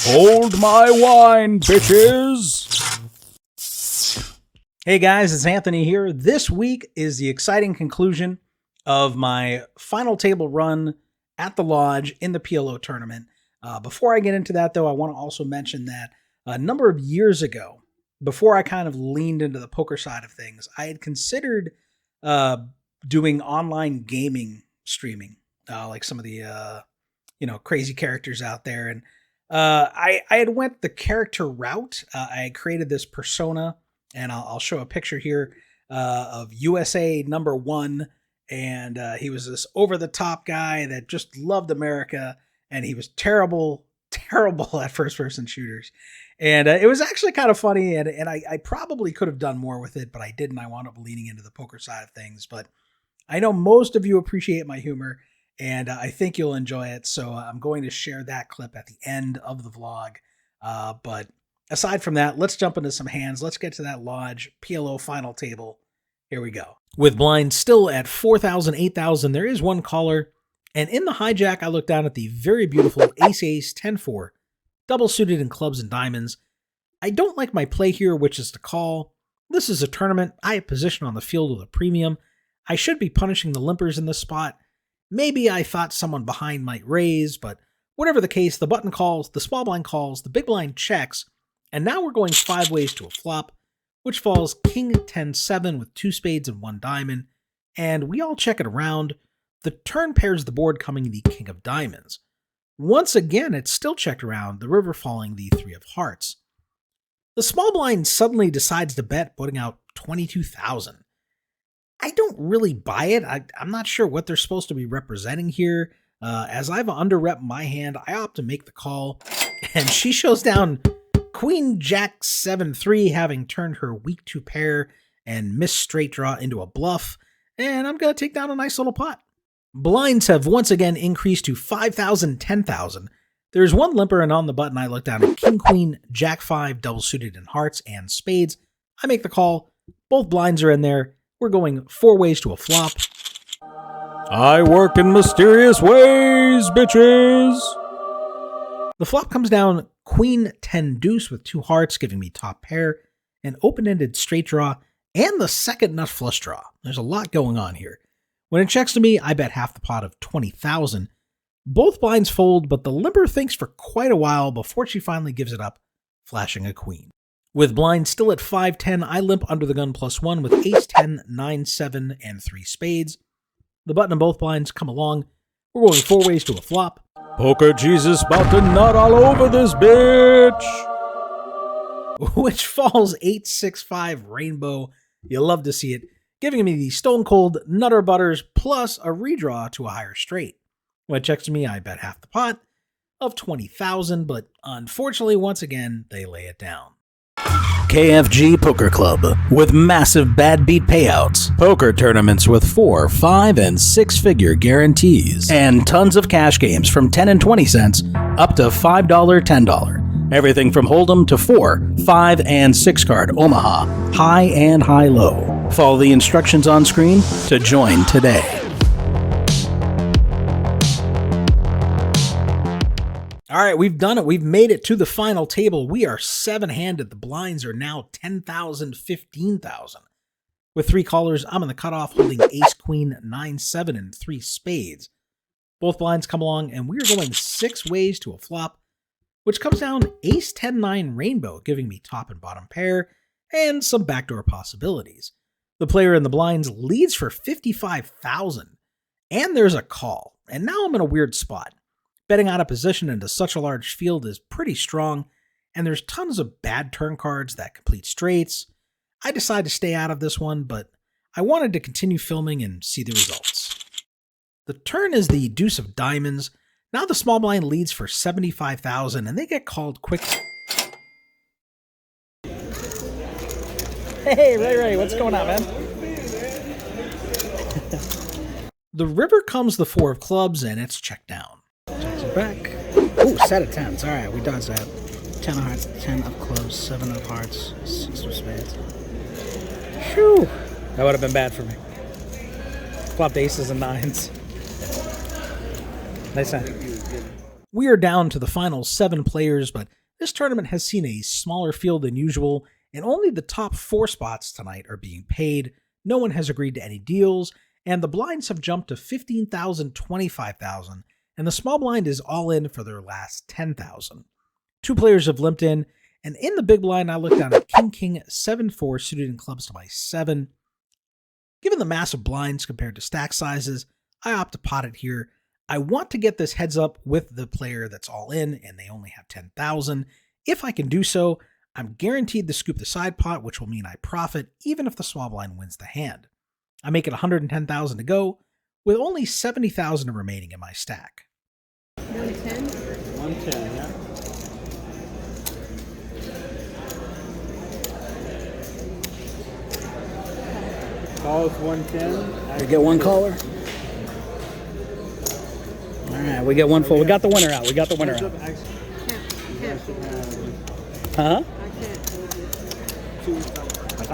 Hold my wine, bitches! Hey guys, it's Anthony here. This week is the exciting conclusion of my final table run at the Lodge in the PLO tournament. Before I get into that, though, I want to also mention that a number of years ago, before I kind of leaned into the poker side of things, I had considered doing online gaming streaming, like some of the crazy characters out there. And I had went the character route. I had created this persona, and I'll show a picture here of USA #1. And he was this over-the-top guy that just loved America, and he was terrible at first-person shooters. And it was actually kind of funny, and I probably could have done more with it, but I didn't. I wound up leaning into the poker side of things. But I know most of you appreciate my humor, and I think you'll enjoy it. So I'm going to share that clip at the end of the vlog. But aside from that, let's jump into some hands. Let's get to that Lodge PLO final table. Here we go. With blinds still at 4,000, 8,000, there is one caller. And in the hijack, I look down at the very beautiful ace-ace 10-4, double suited in clubs and diamonds. I don't like my play here, which is to call. This is a tournament. I have position on the field with a premium. I should be punishing the limpers in this spot. Maybe I thought someone behind might raise, but whatever the case, the button calls, the small blind calls, the big blind checks, and now we're going 5 ways to a flop, which falls king 10-7 with 2 spades and 1 diamond, and we all check it around. The turn pairs the board coming the king of diamonds. Once again, it's still checked around, the river falling the 3 of hearts. The small blind suddenly decides to bet, putting out 22,000. I don't really buy it. I'm not sure what they're supposed to be representing here. As I've under-rep my hand, I opt to make the call, and she shows down Queen Jack 7-3, having turned her weak 2 pair and missed straight draw into a bluff, and I'm going to take down a nice little pot. Blinds have once again increased to 5,000, 10,000. There's one limper, and on the button I look down at King Queen Jack 5 double suited in hearts and spades. I make the call. Both blinds are in there. We're going 4 ways to a flop. I work in mysterious ways, bitches! The flop comes down Queen 10 deuce with 2 hearts, giving me top pair, an open-ended straight draw, and the second nut flush draw. There's a lot going on here. When it checks to me, I bet half the pot of 20,000. Both blinds fold, but the limper thinks for quite a while before she finally gives it up, flashing a queen. With blinds still at 5-10, I limp under the gun +1 with ace-10, 9-7, and 3 spades. The button and both blinds come along. We're going 4 ways to a flop. Poker Jesus about to nut all over this bitch! Which falls 8-6-5 rainbow. You'll love to see it, giving me the stone cold nutter butters plus a redraw to a higher straight. When it checks to me, I bet half the pot of 20,000, but unfortunately, once again, they lay it down. KFG Poker Club with massive bad beat payouts, poker tournaments with 4, 5, and 6-figure guarantees, and tons of cash games from 10 and 20 cents up to $5, $10. Everything from Hold'em to 4, 5, and 6 card Omaha, high and high-low. Follow the instructions on screen to join today. All right, we've done it. We've made it to the final table. We are 7-handed. The blinds are now 10,000, 15,000. With 3 callers, I'm in the cutoff holding ace, queen, 9-7, and 3 spades. Both blinds come along, and we are going 6 ways to a flop, which comes down ace, 10-9 rainbow, giving me top and bottom pair, and some backdoor possibilities. The player in the blinds leads for 55,000, and there's a call. And now I'm in a weird spot. Betting out of position into such a large field is pretty strong, and there's tons of bad turn cards that complete straights. I decided to stay out of this one, but I wanted to continue filming and see the results. The turn is the deuce of diamonds. Now the small blind leads for 75,000, and they get called quick. Hey, Ray, what's going on, man? The river comes the 4 of clubs, and it's checked down. Checks it back. Oh, set of 10s. All right, we dodged that. 10 of hearts, 10 of clubs, 7 of hearts, 6 of spades. Phew. That would have been bad for me. Flopped aces and 9s. Nice hand. We are down to the final 7 players, but this tournament has seen a smaller field than usual, and only the top 4 spots tonight are being paid. No one has agreed to any deals, and the blinds have jumped to 15,000, 25,000, and the small blind is all in for their last 10,000. 2 players have limped in, and in the big blind, I look down at King 7-4 suited in clubs to my 7. Given the massive blinds compared to stack sizes, I opt to pot it here. I want to get this heads up with the player that's all in, and they only have 10,000. If I can do so, I'm guaranteed to scoop the side pot, which will mean I profit even if the small blind wins the hand. I make it 110,000 to go, with only 70,000 remaining in my stack. 110? 110, yeah. Calls 110. We get one caller. All right, we get one full. We got the winner out. We got the winner out. Can't. Huh? I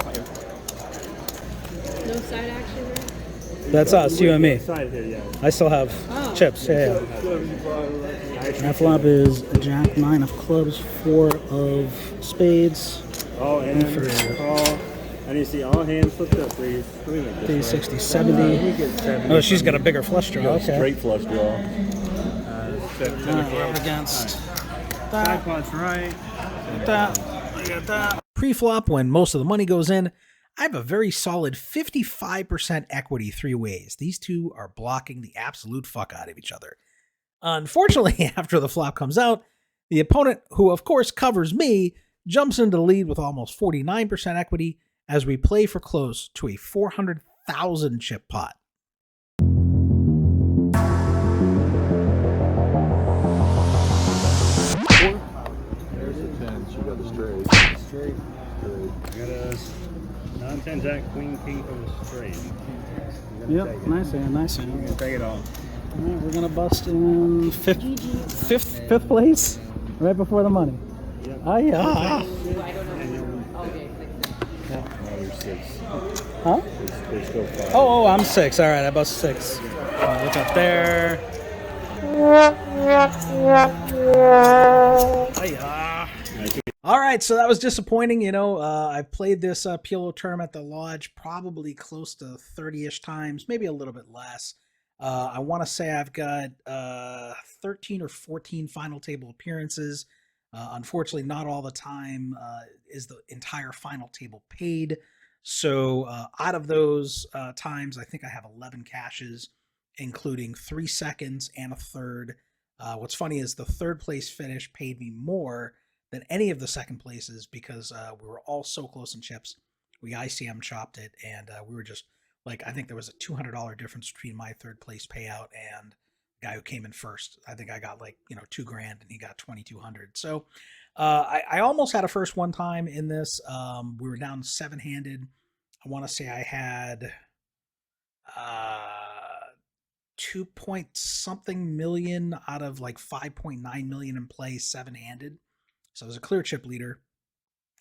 can't. No side action there? That's us, you and me. Side here, yeah. I still have chips. Yeah. That flop is Jack 9 of clubs, 4 of spades. Oh, and call. I need to see all hands flipped up, please. 360, 70. Oh, she's got a bigger flush draw. Okay. Straight flush draw. We're up against that. Side pot's right. That. I got that. Pre-flop, when most of the money goes in, I have a very solid 55% equity 3 ways. These two are blocking the absolute fuck out of each other. Unfortunately, after the flop comes out, the opponent, who of course covers me, jumps into the lead with almost 49% equity as we play for close to a 400,000 chip pot. There's the 10, she got the straight. Straight. Got a 9-10 jack, queen, king for the straight. Yep, nice hand, nice hand. We're gonna take it off. All right, we're gonna bust in fifth place, right before the money. Yep. Oh yeah. I don't know. Okay. There's 6. Huh? There's still 5. Oh, I'm 6. All right, I bust 6. Look up there. All right, so that was disappointing. I've played this PLO tournament at the Lodge probably close to 30-ish times, maybe a little bit less. I want to say I've got 13 or 14 final table appearances. Unfortunately, not all the time is the entire final table paid. So out of those times, I think I have 11 cashes, including 3 seconds and a third. What's funny is the third place finish paid me more than any of the second places because we were all so close in chips. We ICM chopped it, and we were just like, I think there was a $200 difference between my third place payout and the guy who came in first. I think I got like, $2,000 and he got 2,200. So I almost had a first one time in this. We were down 7-handed. I want to say I had 2 point something million out of like 5.9 million in play 7-handed. So I was a clear chip leader.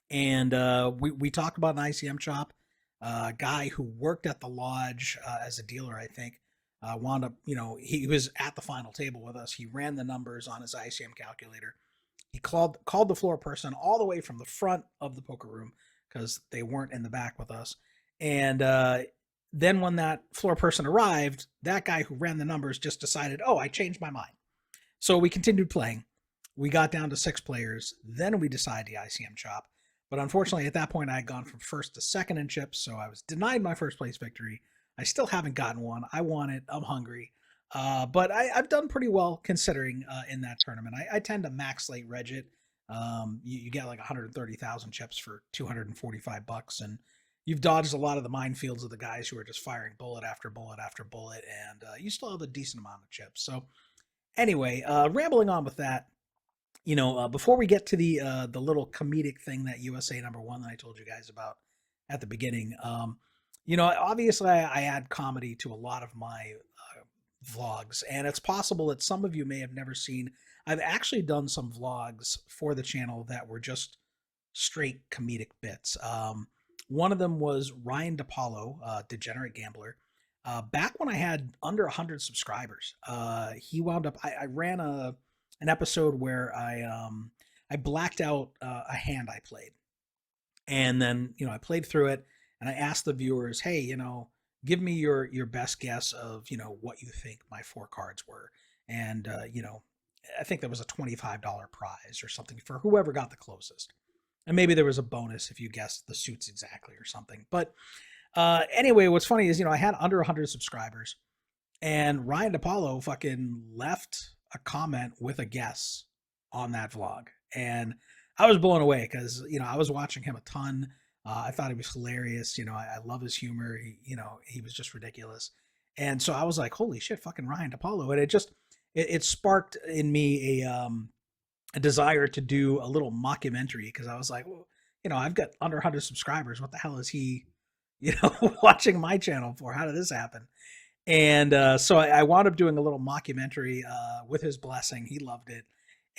And we talked about an ICM chop. A guy who worked at the Lodge as a dealer, I think, wound up, he was at the final table with us. He ran the numbers on his ICM calculator. He called the floor person all the way from the front of the poker room because they weren't in the back with us. And then when that floor person arrived, that guy who ran the numbers just decided, oh, I changed my mind. So we continued playing. We got down to 6 players. Then we decided the ICM chop. But unfortunately, at that point, I had gone from first to second in chips, so I was denied my first place victory. I still haven't gotten one. I want it. I'm hungry. But I've done pretty well considering in that tournament. I tend to max late reg it. You get like 130,000 chips for $245, and you've dodged a lot of the minefields of the guys who are just firing bullet after bullet after bullet, and you still have a decent amount of chips. So anyway, rambling on with that. Before we get to the little comedic thing that USA #1 that I told you guys about at the beginning, obviously I add comedy to a lot of my vlogs, and it's possible that some of you may have never seen. I've actually done some vlogs for the channel that were just straight comedic bits. One of them was Ryan DePaulo, Degenerate Gambler. Back when I had under 100 subscribers, he wound up, I ran an episode where I blacked out a hand I played. And then, I played through it and I asked the viewers, hey, give me your best guess of, what you think my 4 cards were. And, I think there was a $25 prize or something for whoever got the closest. And maybe there was a bonus if you guessed the suits exactly or something. But anyway, what's funny is, I had under 100 subscribers, and Ryan DePaulo fucking left a comment with a guess on that vlog. And I was blown away because, I was watching him a ton. I thought he was hilarious. I love his humor. He was just ridiculous. And so I was like, holy shit, fucking Ryan DePaulo. And it sparked in me a desire to do a little mockumentary, because I was like, well, I've got under 100 subscribers. What the hell is he, watching my channel for? How did this happen? And so I wound up doing a little mockumentary with his blessing. He loved it.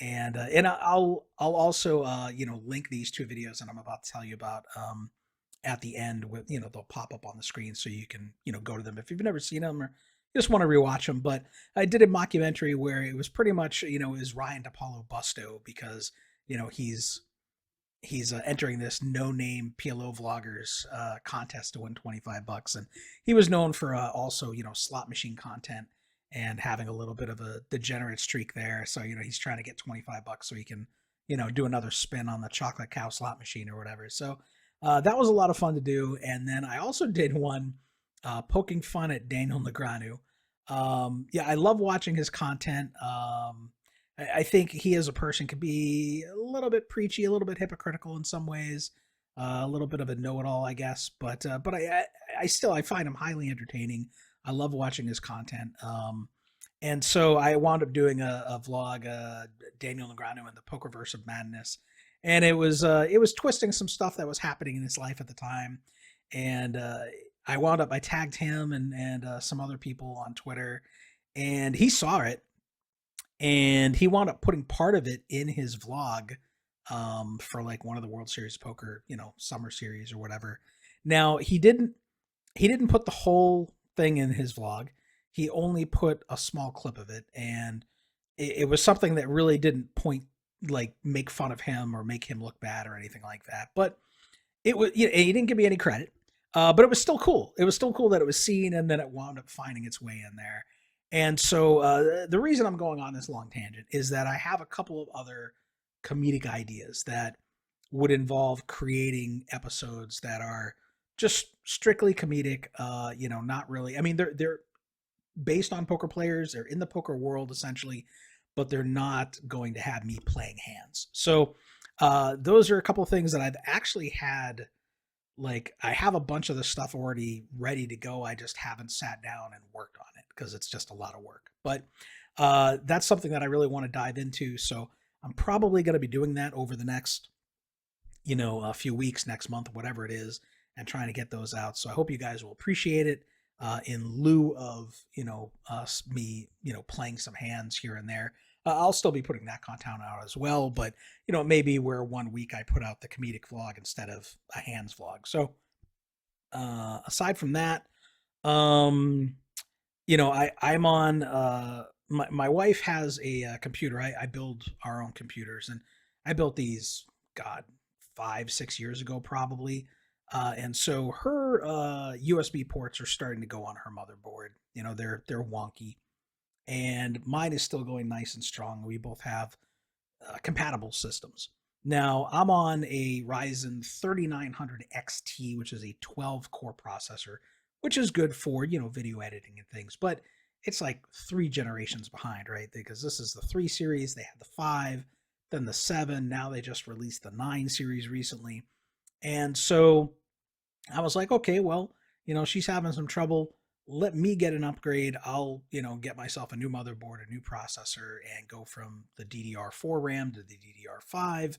And I'll also link these 2 videos that I'm about to tell you about at the end. With they'll pop up on the screen so you can go to them if you've never seen them or you just want to rewatch them. But I did a mockumentary where it was pretty much is Ryan DePaulo Busto, because he's entering this no-name PLO vloggers contest to win $25, and he was known for also slot machine content and having a little bit of a degenerate streak there. So, he's trying to get $25 so he can, do another spin on the chocolate cow slot machine or whatever. So that was a lot of fun to do. And then I also did one poking fun at Daniel Negreanu. I love watching his content. I think he as a person could be a little bit preachy, a little bit hypocritical in some ways, a little bit of a know-it-all, I guess. But I find him highly entertaining. I love watching his content. And so I wound up doing a vlog, Daniel Negreanu and the Pokerverse of Madness. And it was twisting some stuff that was happening in his life at the time. And I tagged him and some other people on Twitter, and he saw it, and he wound up putting part of it in his vlog for like one of the World Series Poker, summer series or whatever. Now he didn't put the whole thing in his vlog. He only put a small clip of it, and it was something that really didn't make fun of him or make him look bad or anything like that. But it was, he didn't give me any credit, but it was still cool. It was still cool that it was seen, and then it wound up finding its way in there. And so the reason I'm going on this long tangent is that I have a couple of other comedic ideas that would involve creating episodes that are just strictly comedic, not really. I mean, they're based on poker players. They're in the poker world essentially, but they're not going to have me playing hands. So those are a couple of things that I've actually had. Like, I have a bunch of the stuff already ready to go. I just haven't sat down and worked on it because it's just a lot of work. But that's something that I really want to dive into. So I'm probably going to be doing that over the next, a few weeks, next month, whatever it is, and trying to get those out. So I hope you guys will appreciate it in lieu of, me, playing some hands here and there. I'll still be putting that content out as well, but maybe where one week I put out the comedic vlog instead of a hands vlog. So aside from that, I'm on my wife has a computer. I build our own computers, and I built these 5-6 years ago probably. And so her USB ports are starting to go on her motherboard. They're wonky. And mine is still going nice and strong. We both have compatible systems. Now, I'm on a Ryzen 3900 XT, which is a 12-core processor, which is good for, video editing and things. But it's like 3 generations behind, right? Because this is the 3 series. They had the 5, then the 7. Now they just released the 9 series recently. And so I was like, okay, well, she's having some trouble. Let me get an upgrade. I'll, get myself a new motherboard, a new processor, and go from the DDR4 RAM to the DDR5.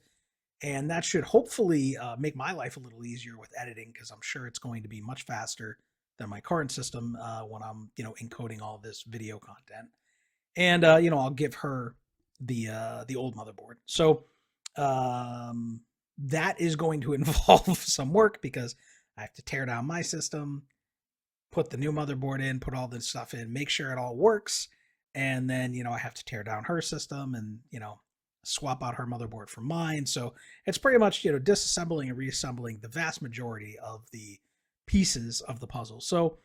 And that should hopefully make my life a little easier with editing, because I'm sure it's going to be much faster than my current system when I'm, encoding all this video content. And, I'll give her the old motherboard. So that is going to involve some work, because I have to tear down my system, put the new motherboard in, put all this stuff in, make sure it all works, and then, I have to tear down her system and, swap out her motherboard for mine. So it's pretty much, disassembling and reassembling the vast majority of the pieces of the puzzle. So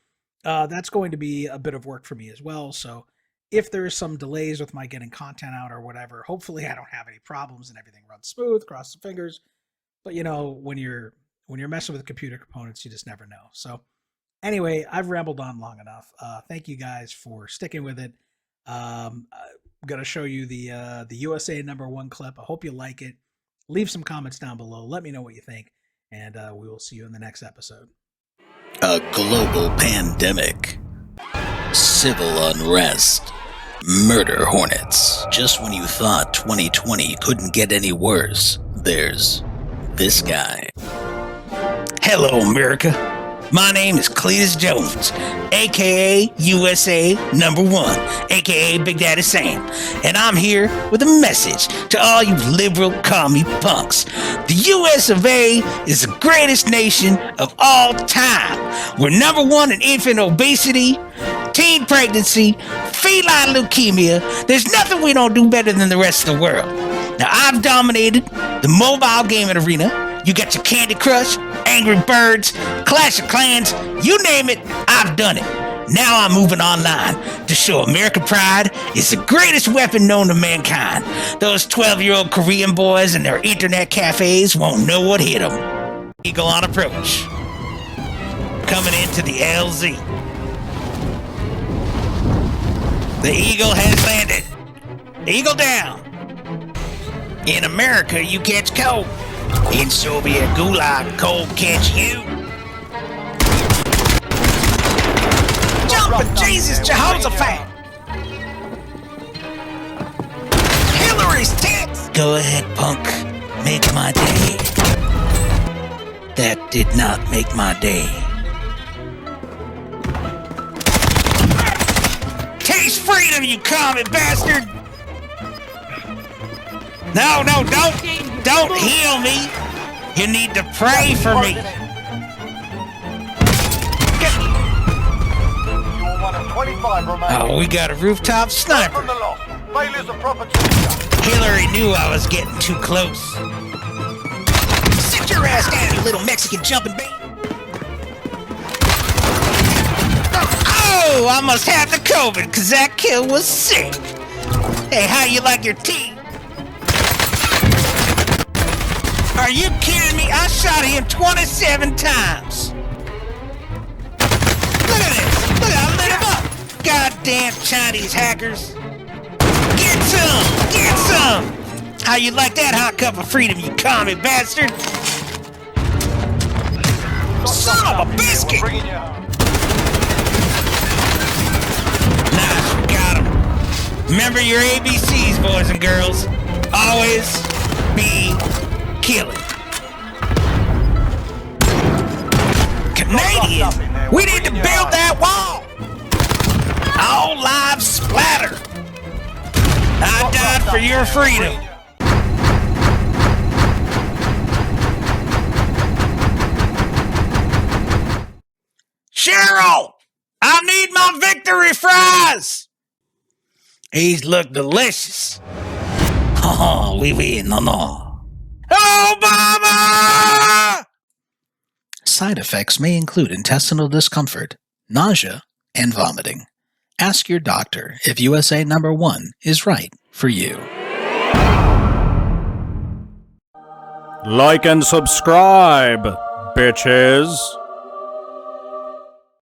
that's going to be a bit of work for me as well. So if there's some delays with my getting content out or whatever, hopefully I don't have any problems and everything runs smooth, cross the fingers. But when you're messing with computer components, you just never know. So anyway, I've rambled on long enough. Thank you guys for sticking with it. I'm going to show you the USA #1 clip. I hope you like it. Leave some comments down below. Let me know what you think. And we will see you in the next episode. A global pandemic, civil unrest, murder hornets. Just when you thought 2020 couldn't get any worse, there's this guy. Hello, America. My name is Cletus Jones, aka USA #1, aka Big Daddy Sam, and I'm here with a message to all you liberal commie punks. The US of A is the greatest nation of all time. We're #1 in infant obesity, teen pregnancy, feline leukemia. There's nothing we don't do better than the rest of the world. Now, I've dominated the mobile gaming arena. You got your Candy Crush, Angry Birds, Clash of Clans, you name it, I've done it. Now I'm moving online to show American pride is the greatest weapon known to mankind. Those 12-year-old Korean boys and their internet cafes won't know what hit them. Eagle on approach. Coming into the LZ. The Eagle has landed. Eagle down. In America, you catch cold. In Soviet gulag, cold catch you. Jumping Jesus Jehoshaphat! Hillary's tits! Go ahead, punk. Make my day. That did not make my day. Taste freedom, you commie bastard! No, don't heal me. You need to pray for me. Oh, we got a rooftop sniper. Hillary knew I was getting too close. Sit your ass down, you little Mexican jumping bait. Oh, I must have the COVID, because that kill was sick. Hey, how you like your tea? Are you kidding me? I shot him 27 times. Look at this. Look, I lit him up. Goddamn Chinese hackers. Get some. Get some. How you like that hot cup of freedom, you commie bastard? Son of a biscuit. Nice, got him. Remember your ABCs, boys and girls. Always be killing. Canadian, we need to build that wall. All lives splatter. I died for your freedom. Cheryl, I need my victory fries. These look delicious. Oh, we win, no. Obama! Side effects may include intestinal discomfort, nausea, and vomiting. Ask your doctor if USA #1 is right for you. Like and subscribe, bitches.